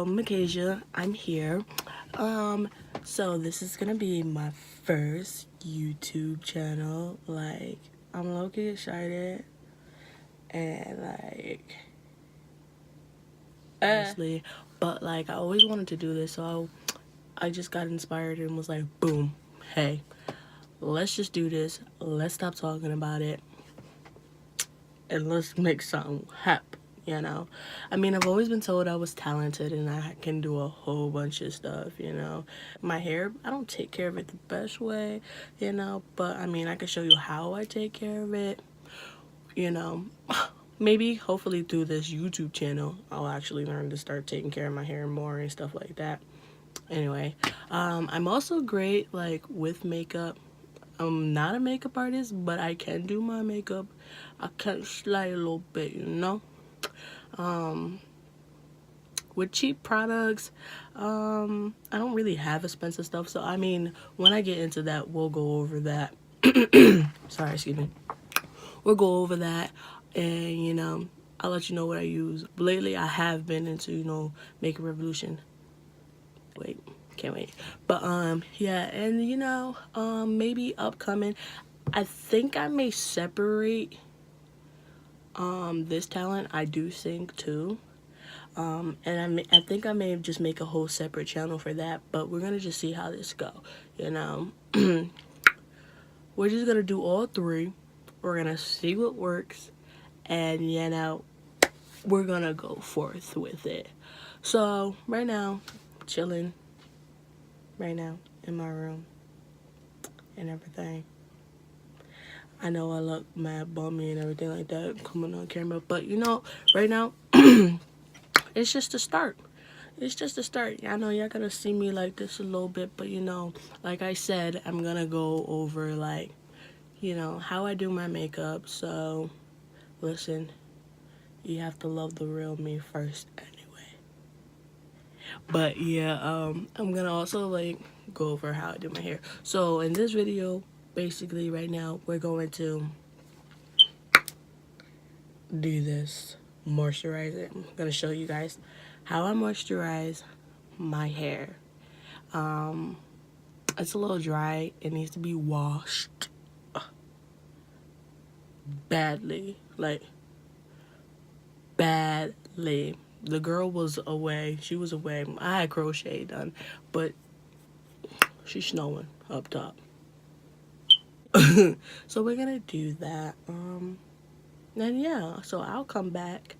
Makasza, I'm here. So this is gonna be my first YouTube channel. Like, I'm low-key excited, and like, honestly, but like, I always wanted to do this, so I just got inspired and was like, boom, hey, let's just do this. Let's stop talking about it, and let's make something happen. You know, I mean, I've always been told I was talented and I can do a whole bunch of stuff, you know. My hair, I don't take care of it the best way, you know, but I mean, I can show you how I take care of it, you know. Maybe, hopefully, through this YouTube channel, I'll actually learn to start taking care of my hair more and stuff like that. Anyway, I'm also great, like, with makeup. I'm not a makeup artist, but I can do my makeup. I can slide a little bit, you know. With cheap products, I don't really have expensive stuff, so I mean, when I get into that, we'll go over that. Sorry, excuse me. We'll go over that, and you know, I'll let you know what I use. But lately, I have been into, you know, Makeup Revolution. Wait, can't wait. But yeah, and you know, maybe upcoming, I think I may separate this talent. I do sing too. And I think I may just make a whole separate channel for that, but we're gonna just see how this go, you know. We're just gonna do all three. We're gonna see what works, and you know, we're gonna go forth with it. So right now, chilling right now in my room and everything. I know I look mad bummy and everything like that coming on camera, but you know, right now it's just a start. It's just a start. I know y'all gonna see me like this a little bit, but you know, like I said, I'm gonna go over like, you know, how I do my makeup. So listen, you have to love the real me first anyway. But yeah, I'm gonna also like go over how I do my hair. So in this video, basically right now, we're going to do this moisturizer. I'm gonna show you guys how I moisturize my hair. It's a little dry. It needs to be washed badly, like badly. The girl was away. She was away. I had crochet done, but she's snowing up top. So we're gonna do that. And yeah, so I'll come back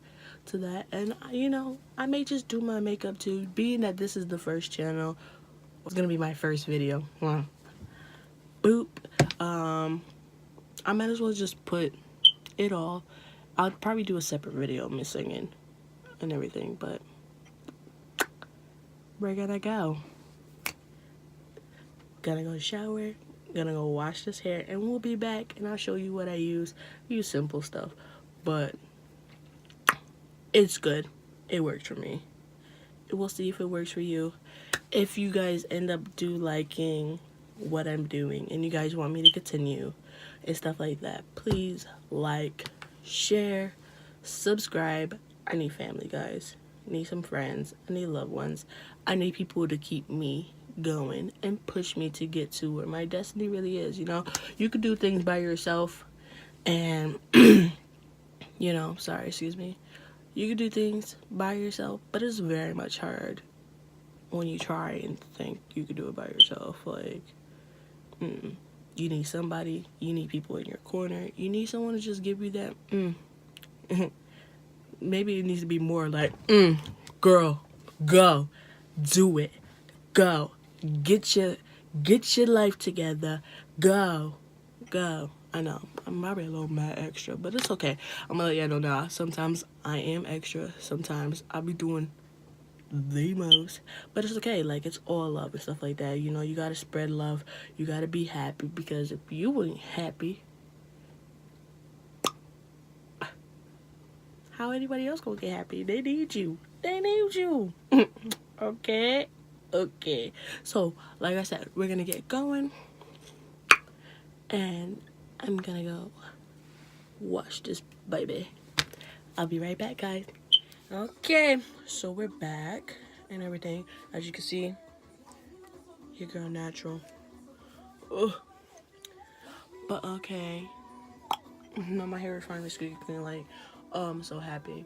to that, and you know, I may just do my makeup too, being that this is the first channel. It's gonna be my first video. Boop. I might as well just put it all. I'll probably do a separate video of me singing and everything, but we're gonna go. Gonna go shower, gonna go wash this hair, and we'll be back and I'll show you what I use. I use simple stuff, but it's good. It works for me. We'll see if it works for you. If you guys end up liking what I'm doing and you guys want me to continue and stuff like that, please like, share, subscribe. I need family, guys. I need some friends. I need loved ones. I need people to keep me going and push me to get to where my destiny really is. You know, you could do things by yourself and you know, sorry, excuse me. You can do things by yourself, but it's very much hard when you try and think you could do it by yourself. Like, you need somebody, you need people in your corner, you need someone to just give you that, maybe it needs to be more like, girl, go, do it, go, get your life together, go. I know, I'm probably a little mad extra, but it's okay. I'm gonna let y'all know now, sometimes I am extra, sometimes I'll be doing the most, but it's okay. Like, it's all love and stuff like that, you know. You gotta spread love, you gotta be happy, because if you ain't happy, how anybody else gonna get happy? They need you. Okay, so like I said, we're gonna get going, and I'm gonna go wash this baby. I'll be right back, guys. Okay, so we're back, and everything. As you can see, your girl natural. Ugh. But okay. No, my hair is finally squeaky clean. Like, oh, I'm so happy.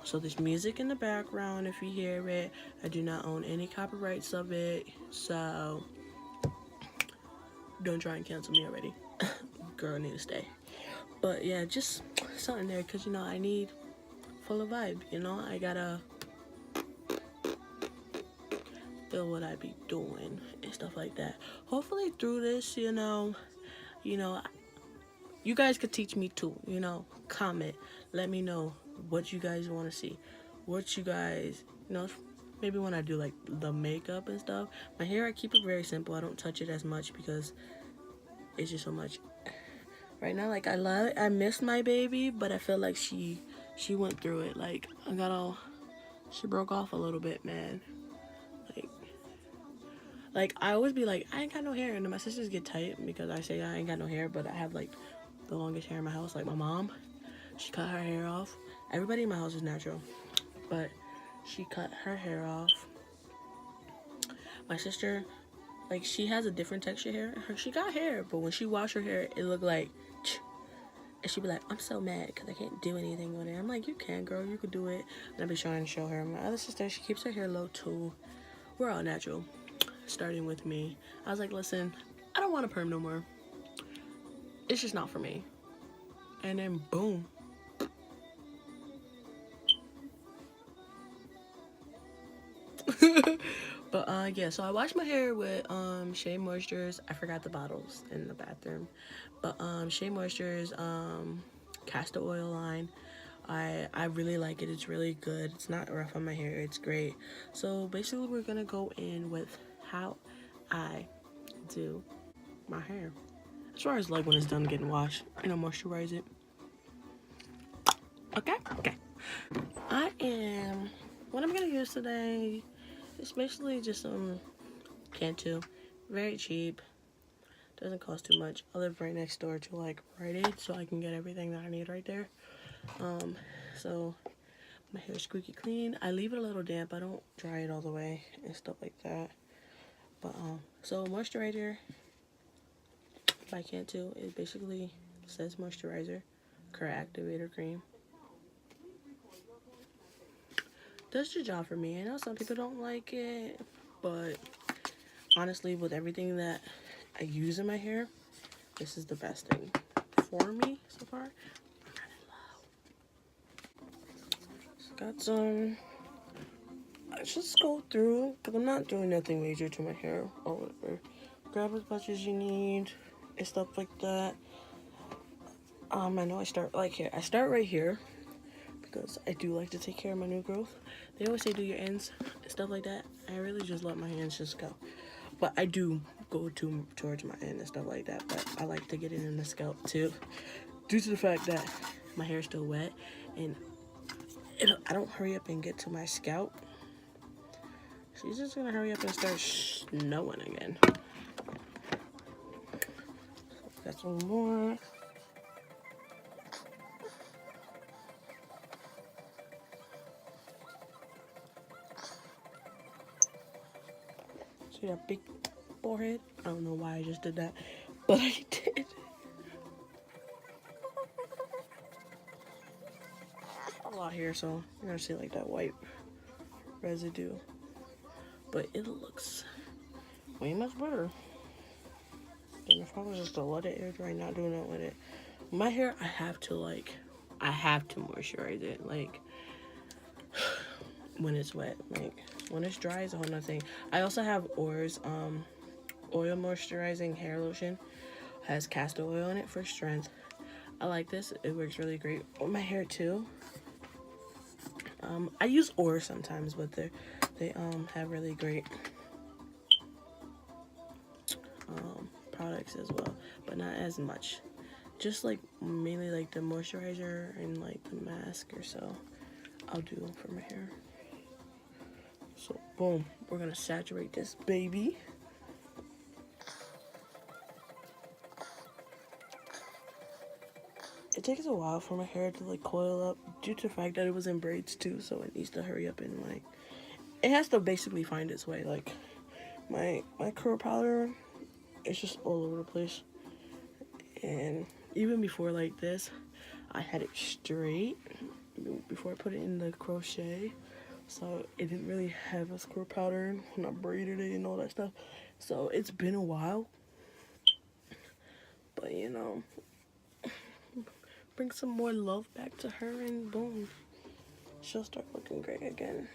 So there's music in the background if you hear it. I do not own any copyrights of it, so don't try and cancel me already. Girl, need to stay. But yeah, just something there, because, you know, I need full of vibe, you know? I gotta feel what I be doing and stuff like that. Hopefully through this, you know, you guys could teach me too, you know? Comment. Let me know what you guys want to see. What you guys, you know, maybe when I do like the makeup and stuff. My hair, I keep it very simple. I don't touch it as much because it's just so much. Right now, like, I miss my baby, but I feel like she went through it. Like, she broke off a little bit, man. Like I always be like, I ain't got no hair, and then my sisters get tight because I say I ain't got no hair, but I have like the longest hair in my house. Like my mom, she cut her hair off. Everybody in my house is natural, but she cut her hair off. My sister, like, she has a different texture hair. She got hair, but when she washed her hair, it looked like, and she'd be like, I'm so mad because I can't do anything with it. I'm like, you can, girl, you could do it. And I'll be trying to show her. My other sister, she keeps her hair low too. We're all natural, starting with me. I was like, listen, I don't want a perm no more. It's just not for me. And then boom. But yeah, so I washed my hair with Shea Moisture's, I forgot the bottles in the bathroom, but Shea Moisture's castor oil line. I really like it. It's really good. It's not rough on my hair. It's great. So basically we're gonna go in with how I do my hair. As far as like when it's done getting washed, you know, moisturize it. Okay. What I'm gonna use today is basically just some Cantu. Very cheap. Doesn't cost too much. I live right next door to like Rite Aid, so I can get everything that I need right there. So my hair is squeaky clean. I leave it a little damp. I don't dry it all the way and stuff like that. But so moisturizer by Cantu, it basically says moisturizer, curl activator cream. Does the job for me. I know some people don't like it, but honestly, with everything that I use in my hair, this is the best thing for me so far. Got some. I just go through because I'm not doing nothing major to my hair or whatever. Grab as much as you need and stuff like that. I know I start like here. I start right here because I do like to take care of my new growth. They always say do your ends and stuff like that. I really just let my hands just go. But I do go towards my end and stuff like that. But I like to get it in the scalp too, due to the fact that my hair is still wet and I don't hurry up and get to my scalp. She's just gonna hurry up and start snowing again. Got some more. See that big forehead? I don't know why I just did that, but I did. A lot here, so you're gonna see like that white residue, but it looks way much better. And it's probably just to let it air dry, not doing it with it. My hair, I have to moisturize it, like when it's wet. Like when it's dry is a whole nother thing. I also have Oars oil moisturizing hair lotion. Has castor oil in it for strength. I like this. It works really great on my hair too. I use Oars sometimes, but they have really great products as well, but not as much. Just like mainly like the moisturizer and like the mask or so I'll do for my hair. So boom, we're gonna saturate this baby. It takes a while for my hair to like coil up due to the fact that it was in braids too, so it needs to hurry up and like it has to basically find its way. Like my curl powder, it's just all over the place. And even before like this, I had it straight before I put it in the crochet, so it didn't really have a curl powder when I braided it and all that stuff. So it's been a while, but you know, bring some more love back to her and boom, she'll start looking great again.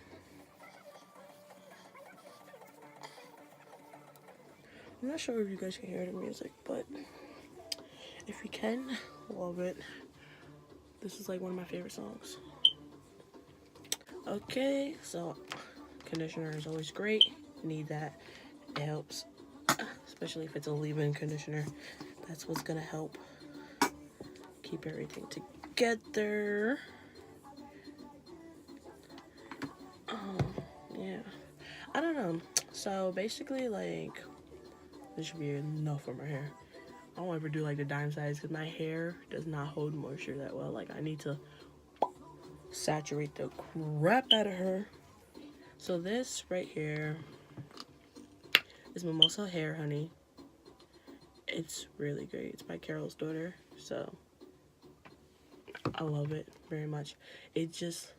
I'm not sure if you guys can hear the music, but if you can, love it. This is like one of my favorite songs. Okay, so conditioner is always great. Need that. It helps, especially if it's a leave-in conditioner. That's what's gonna help keep everything together. Yeah, I don't know. So basically, like, this should be enough for my hair. I don't ever do like the dime size because my hair does not hold moisture that well. Like, I need to saturate the crap out of her. So this right here is Mimosa Hair Honey. It's really great. It's by Carol's daughter, so I love it very much. It just,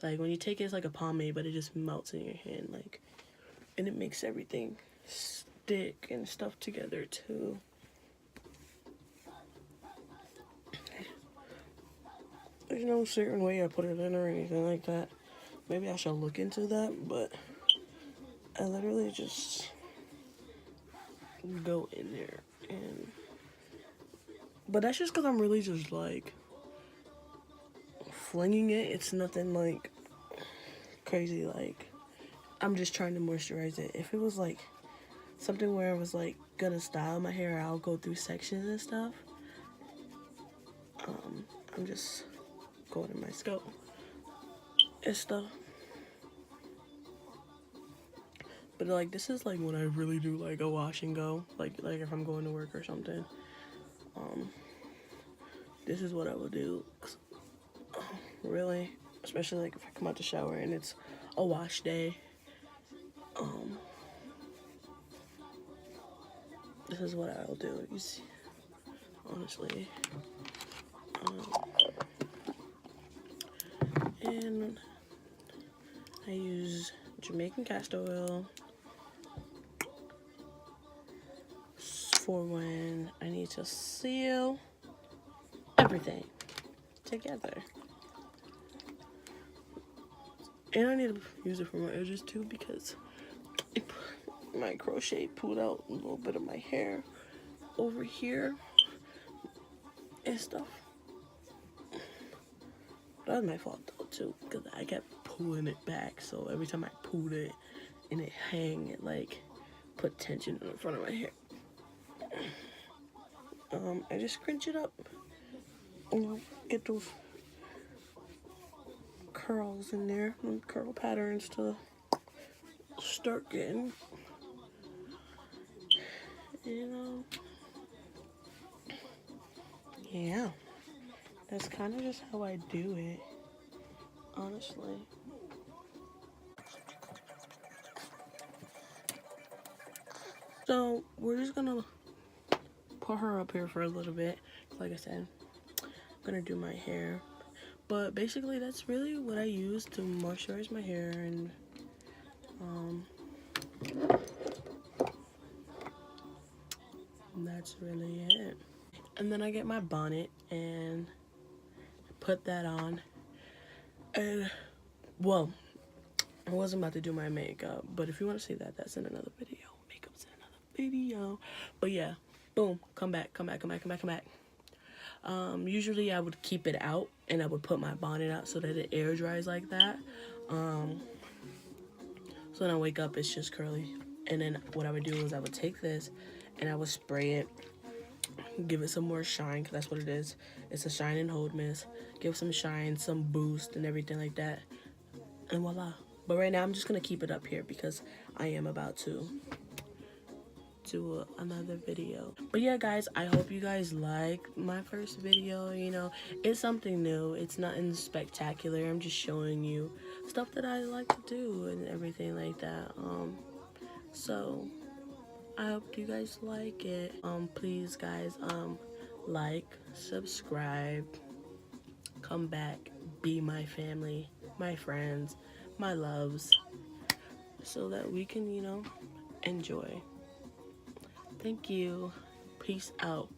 like, when you take it, it's like a pomade, but it just melts in your hand, like, and it makes everything stick and stuff together too. There's no certain way I put it in or anything like that. Maybe I should look into that, but I literally just go in there and, but that's just because I'm really just like flinging it. It's nothing like crazy. Like, I'm just trying to moisturize it. If it was like something where I was like gonna style my hair, I'll go through sections and stuff. I'm just going in my scalp and stuff. But like, this is like when I really do like a wash and go, like if I'm going to work or something. This is what I will do. Really, especially like if I come out the shower and it's a wash day. This is what I'll do. You see, honestly. And I use Jamaican castor oil for when I need to seal everything together. And I need to use it for my edges too, because my crochet pulled out a little bit of my hair over here and stuff. That was my fault though too, because I kept pulling it back, so every time I pulled it and it hang, it like put tension in the front of my hair. I just scrunch it up, you know, get those curls in there, and curl patterns to start getting, you know. Yeah, that's kind of just how I do it, honestly. So we're just gonna put her up here for a little bit. Like I said, I'm gonna do my hair, but basically that's really what I use to moisturize my hair. And that's really it. And then I get my bonnet and put that on. And well, I wasn't about to do my makeup, but if you want to see that, that's in another video. Makeup's in another video. But yeah, boom, come back. Usually I would keep it out and I would put my bonnet out so that it air dries like that. So when I wake up, it's just curly. And then what I would do is I would take this and I would spray it, give it some more shine, because that's what it is. It's a shine and hold mist. Give some shine, some boost, and everything like that. And voila. But right now, I'm just going to keep it up here because I am about to do another video. But yeah, guys, I hope you guys like my first video. You know, it's something new. It's nothing spectacular. I'm just showing you stuff that I like to do and everything like that. So I hope you guys like it. Please, guys, like, subscribe, come back, be my family, my friends, my loves, so that we can, you know, enjoy. Thank you. Peace out.